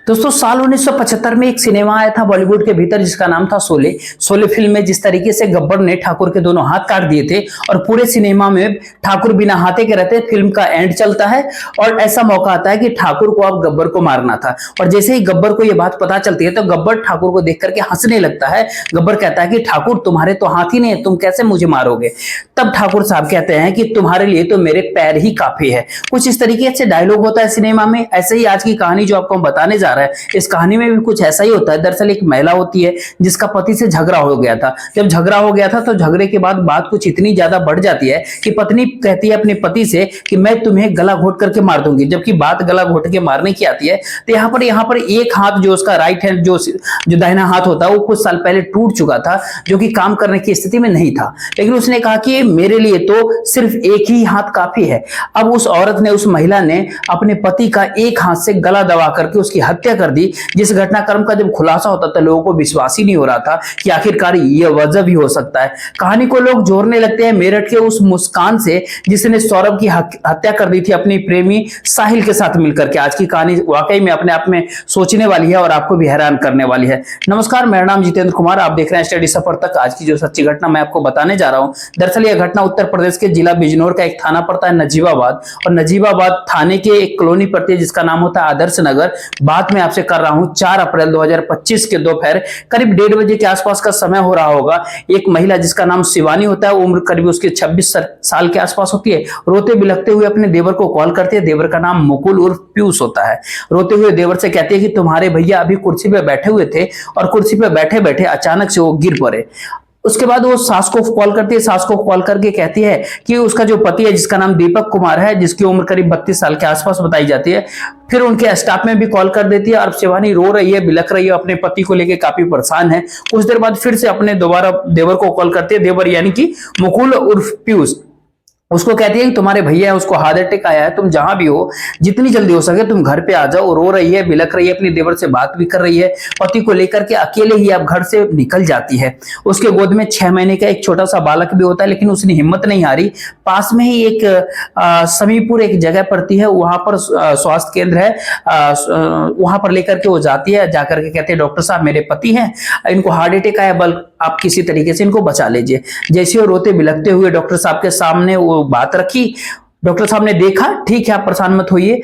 दोस्तों साल 1975 में एक सिनेमा आया था बॉलीवुड के भीतर जिसका नाम था शोले। शोले फिल्म में जिस तरीके से गब्बर ने ठाकुर के दोनों हाथ काट दिए थे और पूरे सिनेमा में ठाकुर बिना हाथे के रहते, फिल्म का एंड चलता है और ऐसा मौका आता है कि ठाकुर को अब गब्बर को मारना था। और जैसे ही गब्बर को यह बात पता चलती है तो गब्बर ठाकुर को देख करके हंसने लगता है। गब्बर कहता है कि ठाकुर तुम्हारे तो हाथ ही नहीं है, तुम कैसे मुझे मारोगे। तब ठाकुर साहब कहते हैं कि तुम्हारे लिए तो मेरे पैर ही काफी है। कुछ इस तरीके से डायलॉग होता है सिनेमा में। ऐसे ही आज की कहानी जो आपको बताने जा रहा है, इस कहानी में भी कुछ ऐसा ही होता है। दरअसल एक महिला होती है जिसका पति से झगड़ा हो गया था। जब झगड़ा हो गया था तो झगड़े के बाद बात कुछ इतनी ज्यादा बढ़ जाती है कि पत्नी कहती है अपने पति से कि मैं तुम्हें गला घोट करके मार दूंगी। जबकि बात गला घोट के मारने की आती है तो यहाँ पर एक हाथ जो उसका राइट हैंड जो दाहिना हाथ होता है वो कुछ साल पहले टूट चुका था, जो कि काम करने की स्थिति में नहीं था। लेकिन उसने कहा कि मेरे लिए तो सिर्फ एक ही हाथ काफी है। अब उस औरत ने, उस महिला ने अपने पति का एक हाथ से गला दबा करके उसकी हत्या कर दी। जिस घटनाक्रम का जब खुलासा होता था लोगों को विश्वास ही नहीं हो रहा था कि आखिरकार ये वजह भी हो सकता है। कहानी को लोग जोड़ने लगते हैं मेरठ के उस मुस्कान से जिसने सौरभ की हत्या कर दी थी अपनी प्रेमी साहिल के साथ मिलकर के। आज की कहानी वाकई में अपने आप में सोचने वाली है और आपको भी हैरान करने वाली है। नमस्कार, मेरा नाम जितेंद्र कुमार, आप देख रहे हैं स्टडी सफर तक। आज की जो सच्ची घटना मैं आपको बताने जा रहा हूं, दरअसल यह घटना उत्तर प्रदेश के जिला बिजनौर का एक थाना पड़ता है नजीबाबाद, और नजीबाबाद थाने के एक कॉलोनी पड़ती है जिसका नाम होता है आदर्श नगर। बात मैं आपसे कर रहा हूं 4 अप्रैल 2025 के दोपहर करीब 1:30 बजे के आसपास का समय हो रहा होगा। एक महिला जिसका नाम शिवानी होता है, उम्र करीब उसकी 26 साल के आसपास होती है, रोते बिलखते हुए अपने देवर को कॉल करती है। देवर का नाम मुकुल उर्फ पीयूष होता है। रोते हुए देवर से कहती है कि तुम्हारे भैया अभी कुर्सी पे बैठे हुए थे और कुर्सी पे बैठे बैठे अचानक से वो गिर पड़े। उसके बाद वो सास को कॉल करती है। सास को कॉल करके कहती है कि उसका जो पति है जिसका नाम दीपक कुमार है, जिसकी उम्र करीब 32 साल के आसपास बताई जाती है, फिर उनके स्टाफ में भी कॉल कर देती है। और शिवानी रो रही है, बिलख रही है, अपने पति को लेकर काफी परेशान है। कुछ देर बाद फिर से अपने दोबारा देवर को कॉल करती है। देवर यानी कि मुकुल उर्फ पीयूष उसको कहती है कि तुम्हारे भैया है, उसको हार्ट अटैक आया है, तुम जहां भी हो जितनी जल्दी हो सके तुम घर पे आ जाओ। रो रही है, बिलख रही है, अपनी देवर से बात भी कर रही है। पति को लेकर के अकेले ही अब घर से निकल जाती है। उसके गोद में 6 महीने का एक छोटा सा बालक भी होता है, लेकिन उसने हिम्मत नहीं हारी। पास में ही एक समीपुर एक जगह पड़ती है, वहां पर स्वास्थ्य केंद्र है, वहां पर लेकर के वो जाती है। जाकर के कहते हैं डॉक्टर साहब मेरे पति हैं, इनको हार्ट अटैक आया, बल आप किसी तरीके से इनको बचा लीजिए। जैसे वो रोते बिलखते हुए डॉक्टर साहब के सामने वो बात रखी, डॉक्टर साहब ने देखा, ठीक है आप परेशान मत होइए।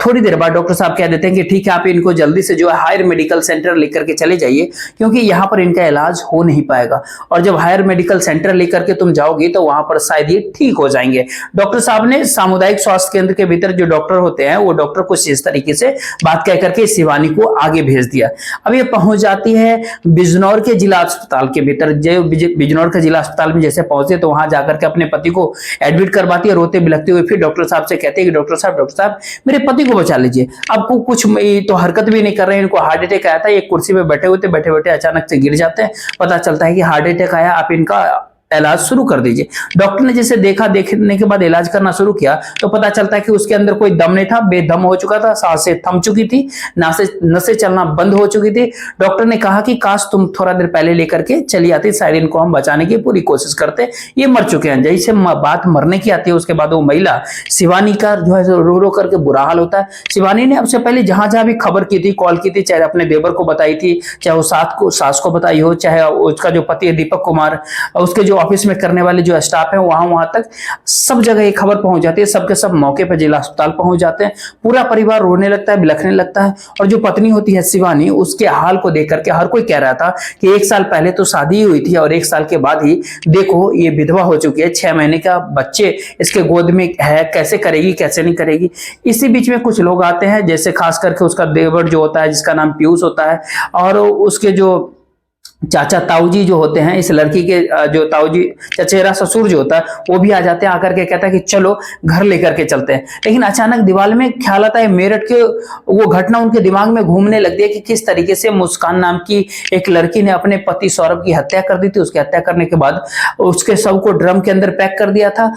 थोड़ी देर बाद डॉक्टर साहब कह देते हैं कि ठीक है आप इनको जल्दी से जो है हायर मेडिकल सेंटर लेकर के चले जाइए, क्योंकि यहाँ पर इनका इलाज हो नहीं पाएगा। और जब हायर मेडिकल सेंटर लेकर के तुम जाओगी तो वहां पर शायद ये ठीक हो जाएंगे। डॉक्टर साहब ने सामुदायिक स्वास्थ्य केंद्र के भीतर जो डॉक्टर होते हैं वो डॉक्टर कुछ इस तरीके से बात कह करके शिवानी को आगे भेज दिया। अब ये पहुंच जाती है बिजनौर के जिला अस्पताल के भीतर। जो बिजनौर के जिला अस्पताल में जैसे पहुंचे तो वहां जाकर के अपने पति को एडमिट करवाती है, रोते बिलखते हुए। फिर डॉक्टर साहब से कहते हैं कि डॉक्टर साहब मेरे पति को बचा लीजिए। आपको कुछ तो हरकत भी नहीं कर रहे हैं, इनको हार्ट अटैक आया था, ये कुर्सी पे बैठे हुए थे, बैठे बैठे अचानक से गिर जाते हैं। पता चलता है कि हार्ट अटैक आया, आप इनका इलाज शुरू कर दीजिए। डॉक्टर ने जैसे देखने के बाद इलाज करना शुरू किया तो पता चलता है कि उसके अंदर कोई दम नहीं था, बेदम हो चुका था, सांसें थम चुकी थी, नसें चलना बंद हो चुकी थी। डॉक्टर ने कहा कि काश तुम थोड़ा देर पहले लेकर के चली आती, शायद इनको हम बचाने की पूरी कोशिश करते, ये मर चुके हैं। जैसे बात मरने की आती है उसके बाद वो महिला शिवानी का जो है रो रो करके बुरा हाल होता है। शिवानी ने सबसे पहले जहां जहां भी खबर की थी, कॉल की थी, चाहे अपने देवर को बताई थी, चाहे वो सास को बताई हो, चाहे उसका जो पति है दीपक कुमार, उसके जो ऑफिस में करने वाले जो स्टाफ है वहां तक सब जगह ये खबर पहुंच जाती है। सबके सब मौके पर जिला अस्पताल पहुंच जाते हैं। पूरा परिवार रोने लगता है, बिलखने लगता है। और जो पत्नी होती है शिवानी, उसके हाल को देख करके हर कोई कह रहा था कि 1 साल पहले तो शादी हुई थी और 1 साल के बाद ही देखो ये विधवा हो चुकी है, 6 महीने का बच्चे इसके गोद में है, कैसे करेगी कैसे नहीं करेगी। इसी बीच में कुछ लोग आते हैं, जैसे खास करके उसका देवर जो होता है जिसका नाम पीयूष होता है, और उसके जो चाचा ताऊजी जो होते हैं, इस लड़की के जो ताऊजी चचेरा ससुर जो होता है वो भी आ जाते हैं। आकर के कहता है कि चलो घर लेकर के चलते हैं। लेकिन अचानक दिमाग में ख्याल आता है, मेरठ के वो घटना उनके दिमाग में घूमने लगती है कि किस तरीके से मुस्कान नाम की एक लड़की ने अपने पति सौरभ की हत्या कर दी थी। उसकी हत्या करने के बाद उसके शव को ड्रम के अंदर पैक कर दिया था।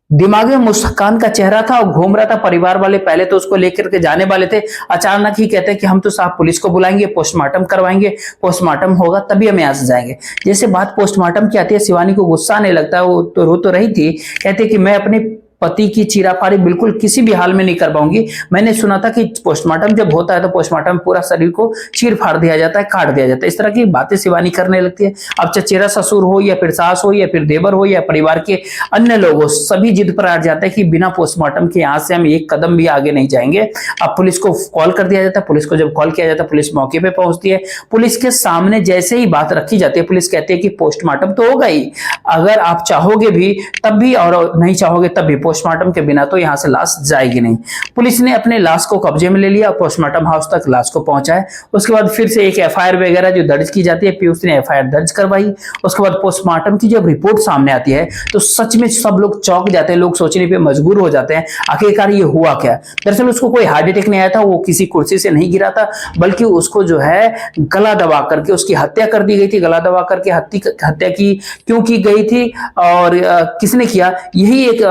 दिमाग में मुस्कान का चेहरा था और घूम रहा था। परिवार वाले पहले तो उसको लेकर के जाने वाले थे, अचानक ही कहते हैं कि हम तो साहब पुलिस को बुलाएंगे, पोस्टमार्टम करवाएंगे, पोस्टमार्टम होगा तभी हम यहाँ से जाएंगे। जैसे बात पोस्टमार्टम की आती है, शिवानी को गुस्सा आने लगता है, वो तो रो तो रही थी, कहते कि मैं अपने पति की चीराफाड़ी बिल्कुल किसी भी हाल में नहीं कर पाऊंगी। मैंने सुना था कि पोस्टमार्टम जब होता है तो पोस्टमार्टम पूरा शरीर को चीर फाड़ दिया जाता है, काट दिया जाता है। इस तरह की बातें शिवानी करने लगती है। अब चचेरा ससुर हो या फिर सास हो या फिर देवर हो या परिवार के अन्य लोग हो, सभी जिद पर अड़ जाते हैं कि बिना पोस्टमार्टम के यहां से हम एक कदम भी आगे नहीं जाएंगे। अब पुलिस को कॉल कर दिया जाता है। पुलिस को जब कॉल किया जाता है, पुलिस मौके पे पहुंचती है। पुलिस के सामने जैसे ही बात रखी जाती है, पुलिस कहती है कि पोस्टमार्टम तो होगा ही, अगर आप चाहोगे भी तब भी और नहीं चाहोगे तब भी, पोस्टमार्टम के बिना तो यहां से लाश जाएगी नहीं। पुलिस ने अपने लाश को कब्जे में ले लिया, पोस्टमार्टम हाउस तक लाश को पहुंचाया। उसके बाद फिर से एक एफआईआर वगैरह जो दर्ज की जाती है, पीयूष ने एफआईआर दर्ज करवाई। उसके बाद पोस्टमार्टम की जब रिपोर्ट सामने आती है तो सच में सब लोग चौंक जाते हैं, लोग सोचने पे मजबूर हो जाते हैं आखिरकार ये हुआ क्या। दरअसल उसको कोई हार्ट अटैक नहीं आया था, वो किसी कुर्सी से नहीं गिरा था, बल्कि उसको जो है गला दबा करके उसकी हत्या कर दी गई थी। गला दबा करके हत्या की क्यों की गई थी और किसने किया, यही एक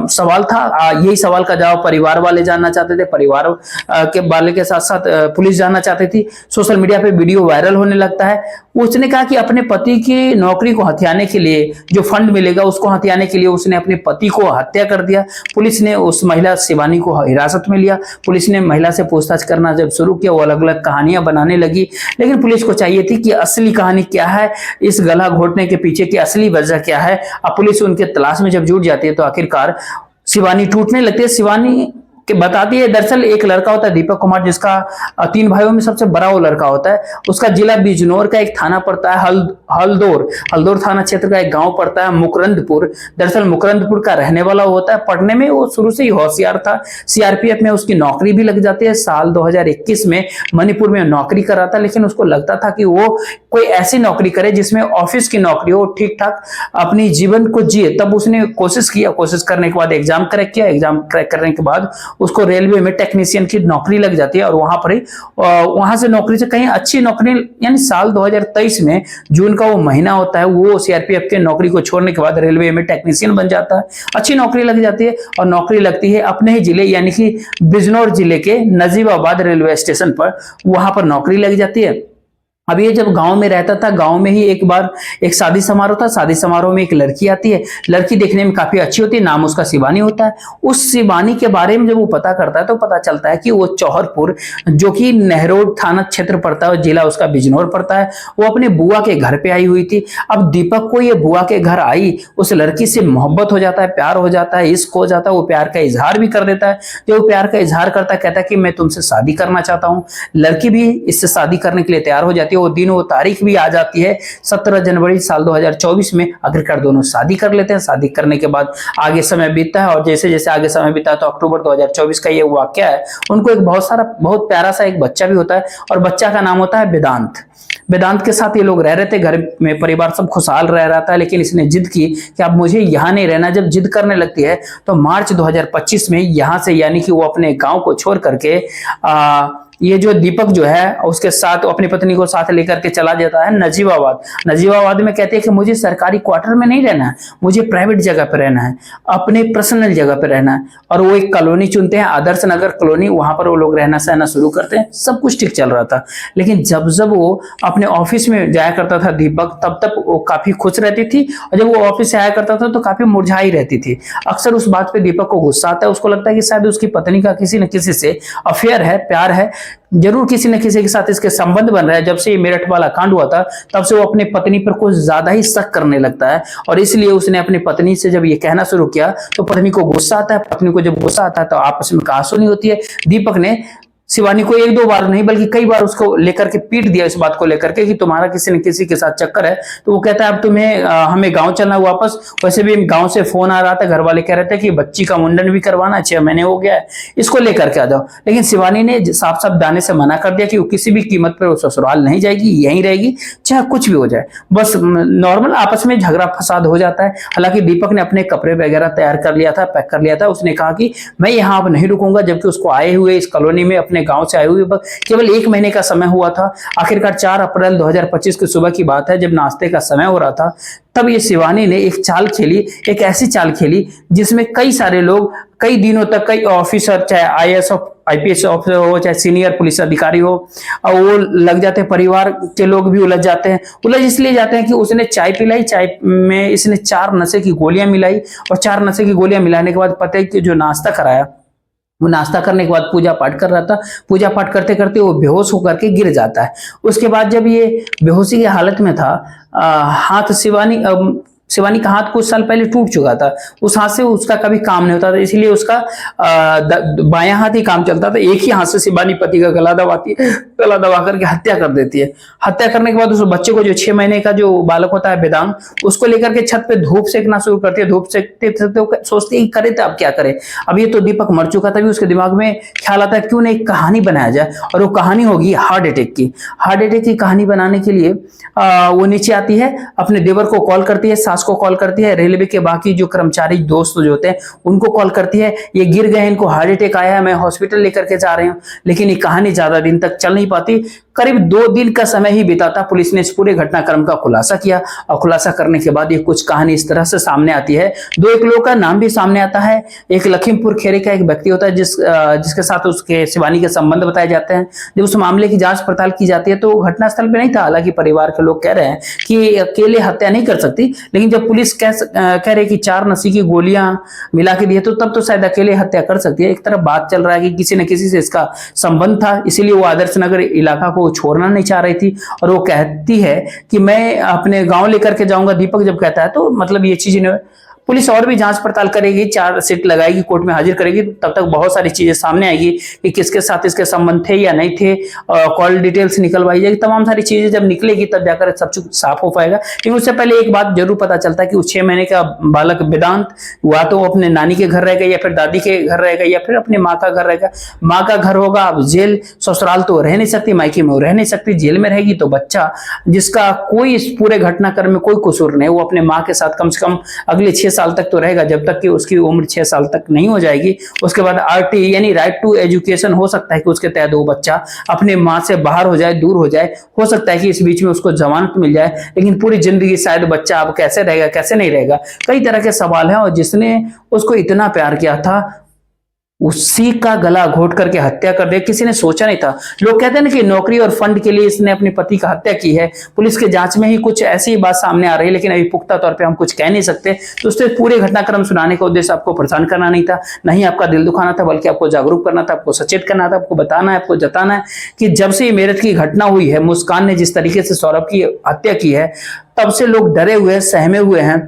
सवाल था। यही सवाल का जवाब परिवार वाले जानना चाहते थे, परिवार के वाले के साथ साथ पुलिस जानना चाहती थी। सोशल मीडिया पे वीडियो वायरल होने लगता है। उसने कहा कि अपने पति की नौकरी को हथियाने के लिए जो फंड मिलेगा उसको हथियाने के लिए उसने अपने पति को हत्या कर दिया। पुलिस ने उस महिला शिवानी को हिरासत में लिया। पुलिस ने महिला से पूछताछ करना जब शुरू किया, वो अलग अलग कहानियां बनाने लगी। लेकिन पुलिस को चाहिए थी कि असली कहानी क्या है, इस गला घोटने के पीछे की असली वजह क्या है। अब पुलिस उनके तलाश में जब जुट जाती है तो आखिरकार शिवानी टूटने लगती है। शिवानी कि बताती है, दरअसल एक लड़का होता है दीपक कुमार, जिसका 3 भाइयों में सबसे बड़ा वो लड़का होता है। उसका जिला बिजनौर का एक थाना पड़ता है हल्दौर थाना क्षेत्र का एक गांव पड़ता है मुकरंदपुर। दरअसल मुकरंदपुर का रहने वाला होता है। पढ़ने में वो शुरू से ही होशियार था। सीआरपीएफ में उसकी नौकरी भी लग जाती है। साल 2021 में मणिपुर में नौकरी कर रहा था, लेकिन उसको लगता था कि वो कोई ऐसी नौकरी करे जिसमें ऑफिस की नौकरी हो, ठीक ठाक अपनी जीवन को जिए। तब उसने कोशिश किया, कोशिश करने के बाद एग्जाम क्रैक किया। एग्जाम क्रैक करने के बाद उसको रेलवे में टेक्नीशियन की नौकरी लग जाती है और वहां पर ही वहां से नौकरी से कहीं अच्छी नौकरी, यानी साल 2023 में जून का वो महीना होता है, वो सीआरपीएफ के नौकरी को छोड़ने के बाद रेलवे में टेक्नीशियन बन जाता है। अच्छी नौकरी लग जाती है और नौकरी लगती है अपने ही जिले यानी कि बिजनौर जिले के नजीबाबाद रेलवे स्टेशन पर, वहां पर नौकरी लग जाती है। अब ये जब गांव में रहता था, गांव में ही एक बार एक शादी समारोह था। शादी समारोह में एक लड़की आती है। लड़की देखने में काफी अच्छी होती है, नाम उसका शिवानी होता है। उस शिवानी के बारे में जब वो पता करता है तो पता चलता है कि वो चौहरपुर, जो कि नेहरोड थाना क्षेत्र पड़ता है, जिला उसका बिजनौर पड़ता है, वो अपने बुआ के घर पे आई हुई थी। अब दीपक को ये बुआ के घर आई, उस लड़की से मोहब्बत हो जाता है, प्यार हो जाता है, इश्क हो जाता है। वो प्यार का इजहार भी कर देता है। जब वो प्यार का इजहार करता है, कहता है कि मैं तुमसे शादी करना चाहता हूँ। लड़की भी इससे शादी करने के लिए तैयार हो जाती है। वो दिन वो तारीख भी आ जाती है 17 जनवरी साल 2024 में। आखिरकार दोनों शादी कर लेते हैं। शादी करने के बाद आगे समय बीतता है और जैसे जैसे आगे समय बीता है तो अक्टूबर 2024 का ये वाकया है। उनको एक बहुत प्यारा सा एक बच्चा भी होता है और बच्चा का नाम होता है वेदांत। वेदांत के साथ ये लोग रह रहे थे, घर में परिवार सब खुशहाल रह रहा था, लेकिन इसने जिद की कि अब मुझे यहाँ नहीं रहना। जब जिद करने लगती है तो मार्च 2025 में यहाँ से, यानी कि वो अपने गांव को छोड़ करके ये जो दीपक जो है उसके साथ अपनी पत्नी को साथ लेकर के चला जाता है नजीबाबाद। नजीबाबाद में कहते हैं कि मुझे सरकारी क्वार्टर में नहीं रहना है, मुझे प्राइवेट जगह पे रहना है, अपने पर्सनल जगह पे रहना है। और वो एक कॉलोनी चुनते हैं, आदर्श नगर कॉलोनी। वहां पर वो लोग रहना सहना शुरू करते हैं। सब कुछ ठीक चल रहा था, लेकिन जब जब वो अपने ऑफिस में जाया करता था दीपक, तब तक वो काफी खुश रहती थी और जब वो ऑफिस से आया करता था तो काफी मुरझाई रहती थी। अक्सर उस बात पे दीपक को गुस्सा आता है। उसको लगता है कि शायद उसकी पत्नी का किसी न किसी से अफेयर है, प्यार है, जरूर किसी न किसी के साथ इसके संबंध बन रहा है। जब से ये मेरठ वाला कांड हुआ था तब से वो अपनी पत्नी पर कुछ ज्यादा ही शक करने लगता है और इसलिए उसने अपनी पत्नी से जब ये कहना शुरू किया तो पत्नी को गुस्सा आता है। पत्नी को जब गुस्सा आता है तो आपस में कहासुनी होती है। दीपक ने शिवानी को 1-2 बार नहीं बल्कि कई बार उसको लेकर के पीट दिया इस बात को लेकर के कि तुम्हारा किसी न किसी के साथ चक्कर है। तो वो कहता है अब तुम्हें हमें गांव चलना वापस। वैसे भी गांव से फोन आ रहा था, घर वाले कह रहे थे कि बच्ची का मुंडन भी करवाना, 6 महीने हो गया है, इसको लेकर के आ जाओ। लेकिन शिवानी ने साफ साफ दाने से मना कर दिया कि वो किसी भी कीमत पर वो ससुराल नहीं जाएगी, यहीं रहेगी, चाहे कुछ भी हो जाए। बस नॉर्मल आपस में झगड़ा फसाद हो जाता है। हालांकि दीपक ने अपने कपड़े वगैरह तैयार कर लिया था, पैक कर लिया था। उसने कहा कि मैं यहाँ अब नहीं रुकूंगा, जबकि उसको आए हुए इस कॉलोनी में अपने अपने गांव से आए हुए केवल 1 महीने का समय हुआ था। आखिरकार 4 अप्रैल 2025 की सुबह की बात है, जब नाश्ते का समय हो रहा था, तब ये शिवानी ने एक चाल खेली, एक ऐसी चाल खेली जिसमें कई सारे लोग कई दिनों तक, कई ऑफिसर, चाहे आईएएस आईपीएस ऑफिसर हो, चाहे सीनियर पुलिस अधिकारी हो, और वो लग जाते हैं, परिवार के लोग भी उलझ जाते हैं। उलझ इसलिए जाते हैं कि उसने चाय पिलाई, चाय में इसने 4 नशे की गोलियां मिलाई, और 4 नशे की गोलियां मिलाने के बाद पता है कि जो नाश्ता कराया, वो नाश्ता करने के बाद पूजा पाठ कर रहा था। पूजा पाठ करते करते वो बेहोश होकर के गिर जाता है। उसके बाद जब ये बेहोशी की हालत में था, हाथ शिवानी का हाथ कुछ साल पहले टूट चुका था। उस हाथ से उसका कभी काम नहीं होता था, इसलिए उसका बायां हाथ ही काम चलता था। एक ही हाथ से शिवानी पति का गला दबा करके हत्या कर देती है। हत्या करने के बाद उस बच्चे को, जो 6 महीने का जो बालक होता है वेदांग, उसको लेकर के छत पे धूप सेकना शुरू करती है। धूप सेकते सोचती है करे तो अब क्या करे, अब ये तो दीपक मर चुका था। उसके दिमाग में ख्याल आता है क्यों ना एक कहानी बनाया जाए, और वो कहानी होगी हार्ट अटैक की। हार्ट अटैक की कहानी बनाने के लिए वो नीचे आती है, अपने देवर को कॉल करती है, सास को कॉल करती है, रेलवे के बाकी जो कर्मचारी दोस्त जो होते हैं उनको कॉल करती है, ये गिर गए, इनको हार्ट अटैक आया है, मैं हॉस्पिटल लेकर के जा रही हूँ। लेकिन ये कहानी ज्यादा दिन तक चल नहीं पाती। करीब 2 दिन का समय ही बिताता। पुलिस ने इस पूरे घटनाक्रम का खुलासा किया, और खुलासा करने के बाद ये कुछ कहानी इस तरह से सामने आती है। 2 एक लोगों का नाम भी सामने आता है। एक लखीमपुर खेरे का एक व्यक्ति होता है जिसके साथ उसके शिवानी के संबंध बताए जाते हैं। जब उस मामले की जांच पड़ताल की जाती है तो घटनास्थल पे नहीं था। हालांकि परिवार के लोग कह रहे हैं कि अकेले हत्या नहीं कर सकती, लेकिन जब पुलिस कह रही कि 4 नशे की गोलियां मिला के दी तो तब तो शायद अकेले हत्या कर सकती है। एक तरफ बात चल रहा है कि किसी न किसी से इसका संबंध था, इसीलिए वो आदर्श नगर इलाका को छोड़ना नहीं चाह रही थी। और वो कहती है कि मैं अपने गांव लेकर के जाऊंगा। दीपक जब कहता है तो मतलब ये चीज पुलिस और भी जांच पड़ताल करेगी, 4 सीट लगाएगी, कोर्ट में हाजिर करेगी, तब तक बहुत सारी चीजें सामने आएगी कि किसके साथ इसके संबंध थे या नहीं थे। कॉल डिटेल्स निकलवाई जाएगी, तमाम सारी चीजें जब निकलेगी तब जाकर सब कुछ साफ हो पाएगा। लेकिन उससे पहले एक बात जरूर पता चलता है कि उस 6 महीने का बालक वेदांत हुआ तो वो अपने नानी के घर रहेगा, या फिर दादी के घर रहेगा, या फिर अपने माँ का घर रहेगा। माँ का घर होगा, अब जेल ससुराल तो रह नहीं सकती, मायके में रह नहीं सकती, जेल में रहेगी। तो बच्चा जिसका कोई इस पूरे घटनाक्रम में कोई कसूर नहीं, वो अपने माँ के साथ कम से कम अगले 6 साल तक तो रहेगा, जब तक कि उसकी उम्र 6 साल तक नहीं हो जाएगी। उसके बाद आरटी यानी राइट टू एजुकेशन हो सकता है कि उसके तहत वो बच्चा अपने माँ से बाहर हो जाए, दूर हो जाए। हो सकता है कि इस बीच में उसको जमानत मिल जाए, लेकिन पूरी जिंदगी शायद बच्चा अब कैसे रहेगा, कैसे नहीं रहेगा, कई तरह के सवाल हैं। और जिसने उसको इतना प्यार किया था उसी का गला घोट करके हत्या कर दे, किसी ने सोचा नहीं था। लोग कहते हैं ना कि नौकरी और फंड के लिए इसने अपने पति का हत्या की है। पुलिस के जांच में ही कुछ ऐसी बात सामने आ रही है, लेकिन अभी पुख्ता तौर पे हम कुछ कह नहीं सकते। तो उससे पूरे घटनाक्रम सुनाने का उद्देश्य आपको परेशान करना नहीं था, नहीं आपका दिल दुखाना था, बल्कि आपको जागरूक करना था, आपको सचेत करना था, आपको बताना है, आपको जताना है कि जब से ये मेरठ की घटना हुई है, मुस्कान ने जिस तरीके से सौरभ की हत्या की है, तब से लोग डरे हुए, सहमे हुए हैं।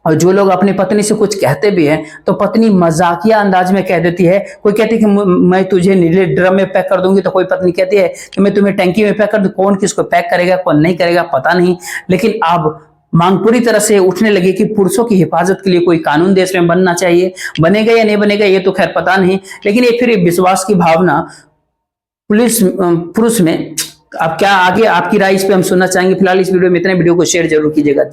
और जो लोग अपनी पत्नी से कुछ कहते भी हैं तो पत्नी मजाकिया अंदाज में कह देती है। कोई कहती है कि मैं तुझे नीले ड्रम में पैक कर दूंगी, तो कोई पत्नी कहती है कि मैं तुम्हें टंकी में पैक कर दूं। कौन किसको पैक करेगा, कौन नहीं करेगा, पता नहीं। लेकिन अब मांग पूरी तरह से उठने लगी कि पुरुषों की हिफाजत के लिए कोई कानून देश में बनना चाहिए। बनेगा या नहीं बनेगा ये तो खैर पता नहीं, लेकिन ये फिर विश्वास की भावना पुरुष में। अब क्या आगे आपकी राय इस पे हम सुनना चाहेंगे। फिलहाल इस वीडियो में इतने, वीडियो को शेयर जरूर कीजिएगा।